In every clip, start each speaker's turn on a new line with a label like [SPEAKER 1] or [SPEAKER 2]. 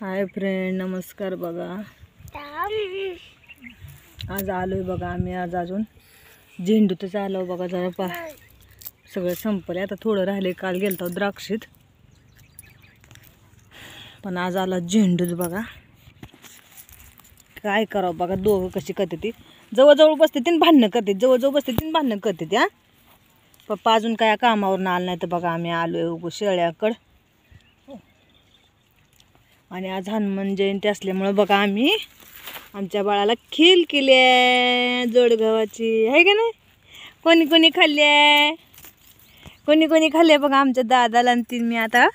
[SPEAKER 1] Hi friend, नमस्कार. बघा आज आलोय बघा आम्ही. आज अजून झेंडूतच आलो बघा. जरा सगळं संपले, आता थोडं राहिले. काल गेलतो द्राक्षीत, पण आज आला झेंडूच बघा. काय करावं बघा, दोघं कशी करते ती. जवळजवळ बसते तीन भांडणं करते, जवळजवळ बसते तीन भांडणं करते ती. पप्पा अजून काय कामावरून आलं नाही तर बघा आम्ही आलोय शेळ्याकडं. आणि आज हनुमान जयंती असल्यामुळं बघा आम्ही आमच्या बाळाला खीर केली आहे जोडगव्हाची, आहे का नाही. कोणी कोणी खाल्ली आहे, कोणी कोणी खाल्ली बघा. आमच्या दादाला आणि ती मी आता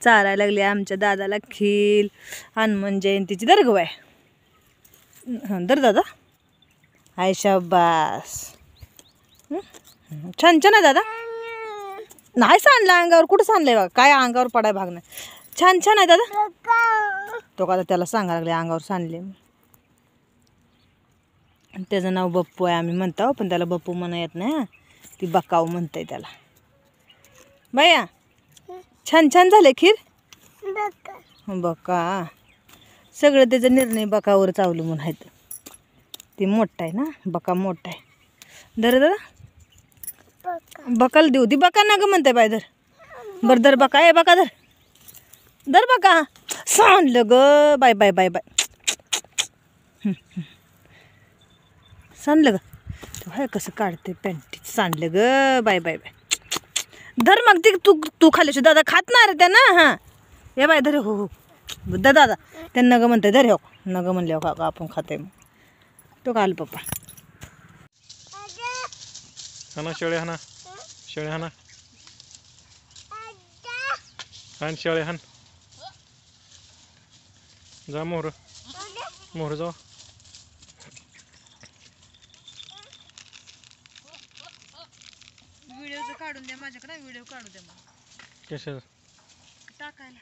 [SPEAKER 1] चारायला लागली. आमच्या दादाला खीर हनुमान जयंतीची दरगव आहे. हां दर दादा, हाय शाबास. छान छान आहे दादा. नाही सांडलं अंगावर, कुठं सांडलंय बघा. काय अंगावर पडाय भाग नाही. छान छान आहे दादा. तो का त्याला सांगायला लागले अंगावर सांडले. त्याचं नाव बप्पू आहे आम्ही म्हणतो, पण त्याला बप्पू म्हणा येत नाही. ती बकाव म्हणताय त्याला. भैया छान छान झाले खीर. बका सगळं त्याचा निर्णय बकावर चावलं म्हणून आहेत. ती मोठा आहे ना, बका मोठा आहे. धर दादा, बकाला देऊ. ती बका ना ग म्हणते बाय. धर बरं, धर बका. ए बका धर, धर बका. सांडलं ग. बाय बाय बाय बाय. सांडलं ग. हाय कसं काढते पॅन्टीत. सांडलं ग. बाय बाय बाय. धर मग ती. तू खाल्ल्याशी दादा खात ना रे त्या ना. हां हे बाय धर. हो हो दादा त्यांना नग म्हणते. धर हो नग म्हणले हो का आपण खाते. मग तो खाल पप्पा.
[SPEAKER 2] हाना शेळे, हाना शेळे, हाना हान शेळे, हान. जा मोहर, मोहर जा.
[SPEAKER 1] व्हिडिओ काढून द्या माझ्याकडे. व्हिडिओ काढू द्या मला
[SPEAKER 2] कशाचं
[SPEAKER 1] टाकायला.